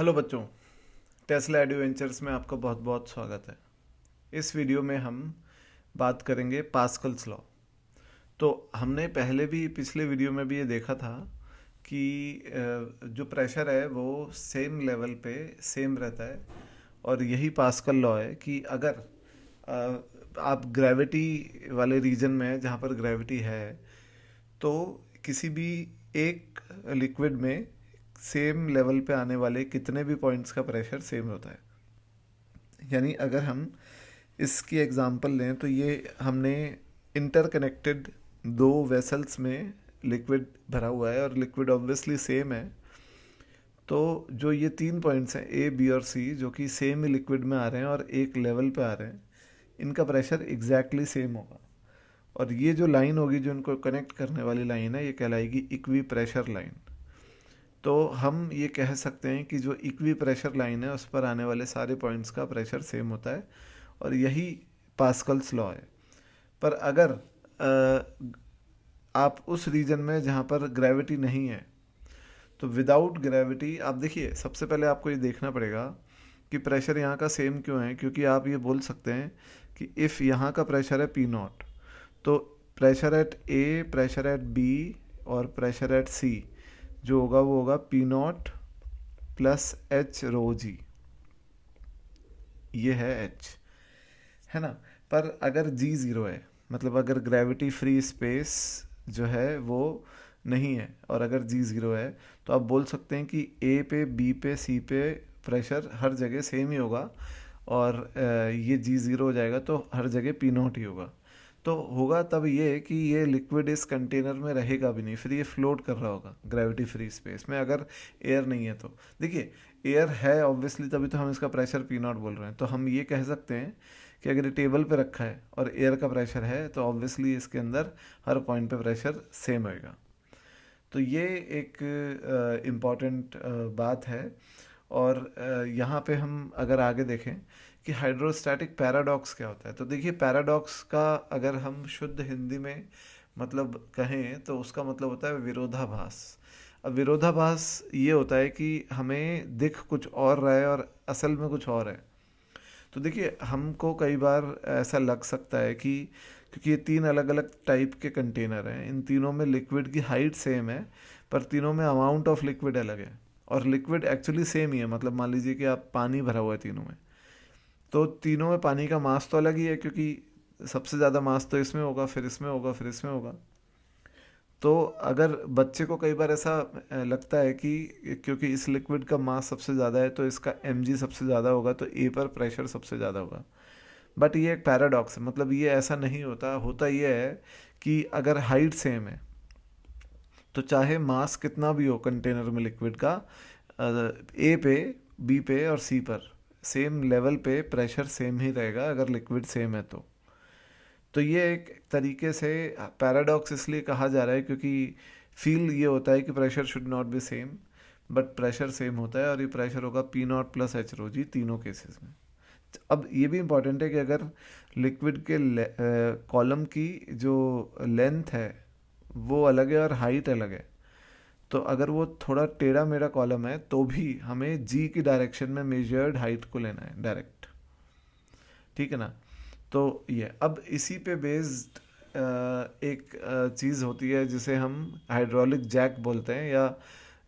Hello बच्चों, Tesla adventures में आपका बहुत बहुत स्वागत है। इस वीडियो में हम बात करेंगे पास्कल्स लॉ। तो हमने पहले भी पिछले वीडियो में भी ये देखा था कि जो प्रेशर है वो सेम लेवल पे सेम रहता है, और यही पास्कल लॉ है कि अगर आप ग्रेविटी वाले रीजन में जहाँ पर ग्रेविटी है, तो किसी भी एक लिक्विड में सेम लेवल पे आने वाले कितने भी पॉइंट्स का प्रेशर सेम होता है। यानी अगर हम इसकी एग्जांपल लें तो ये हमने इंटरकनेक्टेड दो वेसल्स में लिक्विड भरा हुआ है और लिक्विड ऑब्वियसली सेम है। तो जो ये तीन पॉइंट्स हैं ए बी और सी, जो कि सेम ही लिक्विड में आ रहे हैं और एक लेवल पे आ रहे हैं, इनका प्रेशर एग्जैक्टली सेम होगा। और ये जो लाइन होगी जो इनको कनेक्ट करने वाली लाइन है, ये कहलाएगी इक्वी प्रेशर लाइन। तो हम ये कह सकते हैं कि जो इक्वी प्रेशर लाइन है उस पर आने वाले सारे पॉइंट्स का प्रेशर सेम होता है, और यही पास्कल्स लॉ है। पर अगर आप उस रीजन में जहाँ पर ग्रेविटी नहीं है, तो विदाउट ग्रेविटी आप देखिए, सबसे पहले आपको ये देखना पड़ेगा कि प्रेशर यहाँ का सेम क्यों है। क्योंकि आप ये बोल सकते हैं कि इफ़ यहाँ का प्रेशर है पी नॉट, तो pressure at A, pressure at B और प्रेशर एट सी जो होगा वो होगा P naught plus H rho G. ये है एच, है ना। पर अगर जी ज़ीरो है, मतलब अगर ग्रेविटी फ्री स्पेस जो है वो नहीं है, और अगर जी ज़ीरो है, तो आप बोल सकते हैं कि ए पे, बी पे, सी पे प्रेशर हर जगह सेम ही होगा, और ये जी ज़ीरो हो जाएगा तो हर जगह पी नॉट ही होगा। तो होगा तब ये कि ये लिक्विड इस कंटेनर में रहेगा भी नहीं, फिर ये फ्लोट कर रहा होगा ग्रेविटी फ्री स्पेस में, अगर एयर नहीं है तो। देखिए, एयर है ऑब्वियसली, तभी तो हम इसका प्रेशर पी नॉट बोल रहे हैं। तो हम ये कह सकते हैं कि अगर ये टेबल पे रखा है और एयर का प्रेशर है, तो ऑब्वियसली इसके अंदर हर पॉइंट पे प्रेशर सेम होएगा। तो ये एक इम्पॉर्टेंट बात है। और यहाँ पे हम अगर आगे देखें कि हाइड्रोस्टैटिक पैराडॉक्स क्या होता है, तो देखिए, पैराडॉक्स का अगर हम शुद्ध हिंदी में मतलब कहें तो उसका मतलब होता है विरोधाभास। अब विरोधाभास ये होता है कि हमें दिख कुछ और रहा है और असल में कुछ और है। तो देखिए, हमको कई बार ऐसा लग सकता है कि क्योंकि ये तीन अलग अलग टाइप के कंटेनर हैं, इन तीनों में लिक्विड की हाइट सेम है, पर तीनों में अमाउंट ऑफ लिक्विड अलग है। और लिक्विड एक्चुअली सेम ही है, मतलब मान लीजिए कि आप पानी भरा हुआ है तीनों में, तो तीनों में पानी का मास तो अलग ही है, क्योंकि सबसे ज़्यादा मास तो इसमें होगा, फिर इसमें होगा, फिर इसमें होगा। तो अगर बच्चे को कई बार ऐसा लगता है कि क्योंकि इस लिक्विड का मास सबसे ज़्यादा है तो इसका mg सबसे ज़्यादा होगा, तो ए पर प्रेशर सबसे ज़्यादा होगा। बट ये एक पैराडॉक्स है, मतलब ये ऐसा नहीं होता। होता ये है कि अगर हाइट सेम है, तो चाहे मास कितना भी हो कंटेनर में लिक्विड का, ए पे, बी पे और सी पर सेम लेवल पे प्रेशर सेम ही रहेगा अगर लिक्विड सेम है तो ये एक तरीके से पैराडॉक्स इसलिए कहा जा रहा है क्योंकि फील ये होता है कि pressure should not be same, but pressure same होता है, और ये प्रेशर होगा P naught plus H rho जी तीनों केसेस में। अब ये भी इम्पॉर्टेंट है कि अगर लिक्विड के कॉलम की जो लेंथ है वो अलग है और हाइट अलग है, तो अगर वो थोड़ा टेढ़ा मेढ़ा कॉलम है तो भी हमें जी की डायरेक्शन में मेजर्ड हाइट को लेना है डायरेक्ट, ठीक है ना। तो ये अब इसी पे बेस्ड एक चीज़ होती है जिसे हम हाइड्रोलिक जैक बोलते हैं, या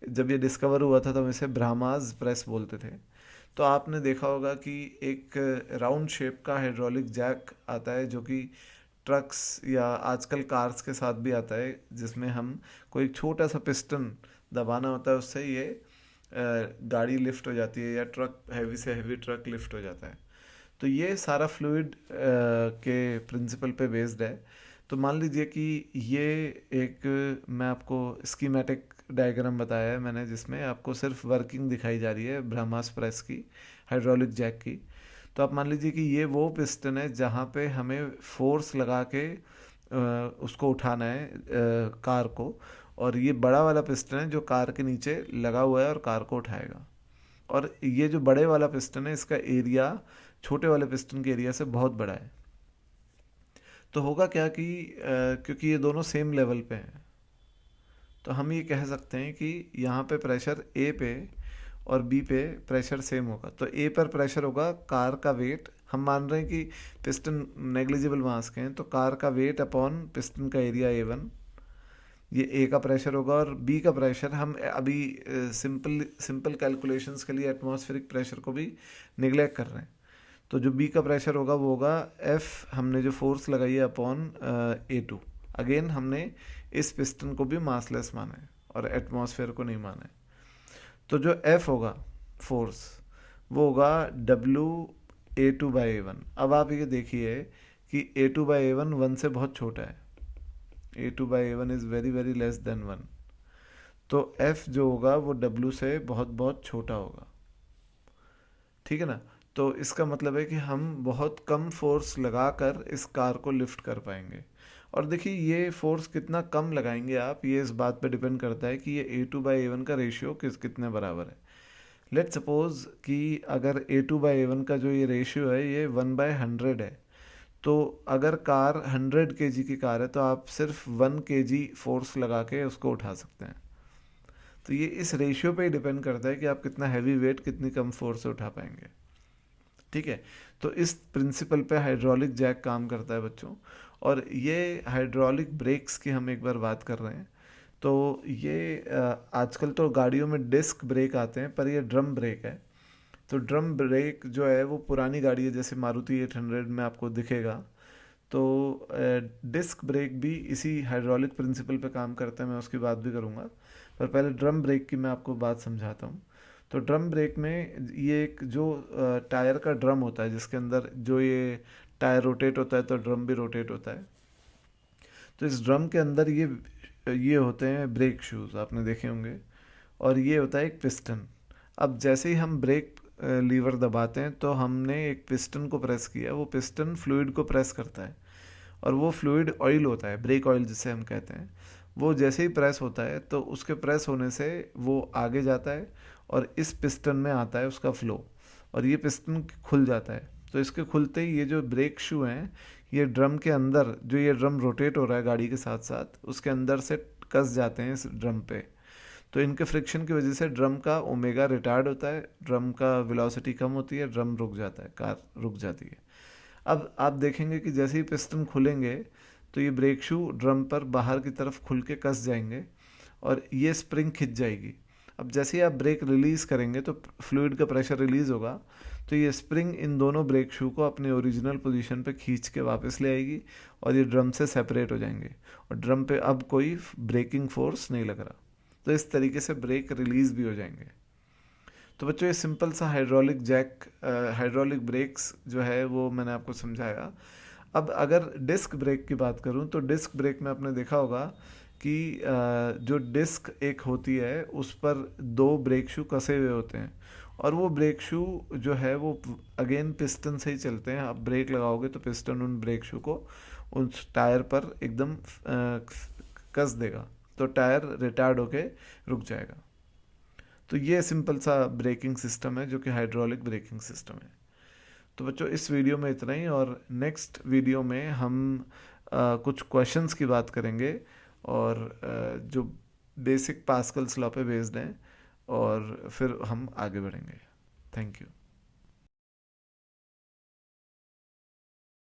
जब ये डिस्कवर हुआ था तो हम इसे ब्राह्माज प्रेस बोलते थे। तो आपने देखा होगा कि एक राउंड शेप का हाइड्रोलिक जैक आता है, जो कि ट्रक्स या आजकल कार्स के साथ भी आता है, जिसमें हम कोई छोटा सा पिस्टन दबाना होता है, उससे ये गाड़ी लिफ्ट हो जाती है, या ट्रक हैवी से हैवी ट्रक लिफ्ट हो जाता है। तो ये सारा फ्लूइड के प्रिंसिपल पे बेस्ड है। तो मान लीजिए कि ये एक मैं आपको स्कीमेटिक डायग्राम बताया है मैंने, जिसमें आपको सिर्फ वर्किंग दिखाई जा रही है ब्रह्मास प्रेस की, हाइड्रोलिक जैक की। तो आप मान लीजिए कि ये वो पिस्टन है जहाँ पे हमें फोर्स लगा के उसको उठाना है, कार को। और ये बड़ा वाला पिस्टन है जो कार के नीचे लगा हुआ है और कार को उठाएगा। और ये जो बड़े वाला पिस्टन है, इसका एरिया छोटे वाले पिस्टन के एरिया से बहुत बड़ा है। तो होगा क्या कि क्योंकि ये दोनों सेम लेवल पे हैं, तो हम ये कह सकते हैं कि यहाँ पे प्रेशर ए पे और बी पे प्रेशर सेम होगा। तो ए पर प्रेशर होगा कार का वेट, हम मान रहे हैं कि पिस्टन नेग्लिजिबल मास के हैं, तो कार का वेट अपॉन पिस्टन का एरिया A1, ये ए का प्रेशर होगा। और बी का प्रेशर हम अभी सिंपल कैलकुलेशंस के लिए एटमॉस्फेरिक प्रेशर को भी निगलेक्ट कर रहे हैं। तो जो बी का प्रेशर होगा वो होगा एफ, हमने जो फोर्स लगाई है अपॉन A2। अगेन हमने इस पिस्टन को भी मासलेस माना है और एटमॉस्फेयर को नहीं माना है। तो जो एफ होगा फोर्स वो होगा W A2/A1। अब आप ये देखिए कि A2/A1 1 से बहुत छोटा है, A2/A1 is very very less than 1। तो F जो होगा वो W से बहुत बहुत छोटा होगा, ठीक है ना। तो इसका मतलब है कि हम बहुत कम फोर्स लगाकर इस कार को लिफ्ट कर पाएंगे। और देखिए ये फोर्स कितना कम लगाएंगे आप, ये इस बात पे डिपेंड करता है कि ये A2/A1 का रेशियो कितने बराबर है। लेट सपोज कि अगर A2/A1 का जो ये रेशियो है ये 1/100 है, तो अगर कार 100 kg की कार है तो आप सिर्फ 1 kg फोर्स लगा के उसको उठा सकते हैं। तो ये इस रेशियो पे ही डिपेंड करता है कि आप कितना हैवी वेट कितनी कम फोर्स से उठा पाएंगे, ठीक है। तो इस प्रिंसिपल पे हाइड्रोलिक जैक काम करता है बच्चों। और ये हाइड्रोलिक ब्रेक्स की हम एक बार बात कर रहे हैं। तो ये आजकल तो गाड़ियों में डिस्क ब्रेक आते हैं, पर ये ड्रम ब्रेक है। तो ड्रम ब्रेक जो है वो पुरानी गाड़ी है, जैसे मारुति 800 में आपको दिखेगा। तो डिस्क ब्रेक भी इसी हाइड्रोलिक प्रिंसिपल पे काम करता है, मैं उसकी बात भी करूँगा। पर पहले ड्रम ब्रेक की मैं आपको बात समझाता हूँ। तो ड्रम ब्रेक में ये एक जो टायर का ड्रम होता है, जिसके अंदर जो ये टायर रोटेट होता है तो ड्रम भी रोटेट होता है। तो इस ड्रम के अंदर ये होते हैं ब्रेक शूज़, आपने देखे होंगे। और ये होता है एक पिस्टन। अब जैसे ही हम ब्रेक लीवर दबाते हैं तो हमने एक पिस्टन को प्रेस किया, वो पिस्टन फ्लूइड को प्रेस करता है। और वो फ्लूइड ऑयल होता है, ब्रेक ऑयल जिसे हम कहते हैं। वो जैसे ही प्रेस होता है तो उसके प्रेस होने से वो आगे जाता है और इस पिस्टन में आता है उसका फ्लो, और ये पिस्टन खुल जाता है। तो इसके खुलते ही ये जो ब्रेक शू हैं, ये ड्रम के अंदर, जो ये ड्रम रोटेट हो रहा है गाड़ी के साथ साथ, उसके अंदर से कस जाते हैं इस ड्रम पे। तो इनके फ्रिक्शन की वजह से ड्रम का ओमेगा रिटार्ड होता है, ड्रम का वेलोसिटी कम होती है, ड्रम रुक जाता है, कार रुक जाती है। अब आप देखेंगे कि जैसे ही पिस्टन खुलेंगे तो ये ब्रेक शू ड्रम पर बाहर की तरफ खुल के कस जाएंगे और ये स्प्रिंग खिंच जाएगी। अब जैसे ही आप ब्रेक रिलीज़ करेंगे तो फ्लूइड का प्रेशर रिलीज़ होगा, तो ये स्प्रिंग इन दोनों ब्रेक शू को अपने ओरिजिनल पोजीशन पे खींच के वापस ले आएगी और ये ड्रम से सेपरेट हो जाएंगे और ड्रम पे अब कोई ब्रेकिंग फोर्स नहीं लग रहा। तो इस तरीके से ब्रेक रिलीज़ भी हो जाएंगे। तो बच्चों ये सिंपल सा हाइड्रोलिक जैक, हाइड्रोलिक ब्रेक्स जो है वो मैंने आपको समझाया। अब अगर डिस्क ब्रेक की बात करूं तो डिस्क ब्रेक में आपने देखा होगा कि जो डिस्क एक होती है उस पर 2 ब्रेक शू कसे हुए होते हैं, और वो ब्रेक शू जो है वो अगेन पिस्टन से ही चलते हैं। आप ब्रेक लगाओगे तो पिस्टन उन ब्रेक शू को उस टायर पर एकदम कस देगा, तो टायर रिटार्ड होके रुक जाएगा। तो ये सिंपल सा ब्रेकिंग सिस्टम है जो कि हाइड्रोलिक ब्रेकिंग सिस्टम है। तो बच्चों इस वीडियो में इतना ही, और नेक्स्ट वीडियो में हम कुछ क्वेश्चंस की बात करेंगे और जो बेसिक पास्कल्स लॉ पे बेस्ड हैं, और फिर हम आगे बढ़ेंगे। Thank you.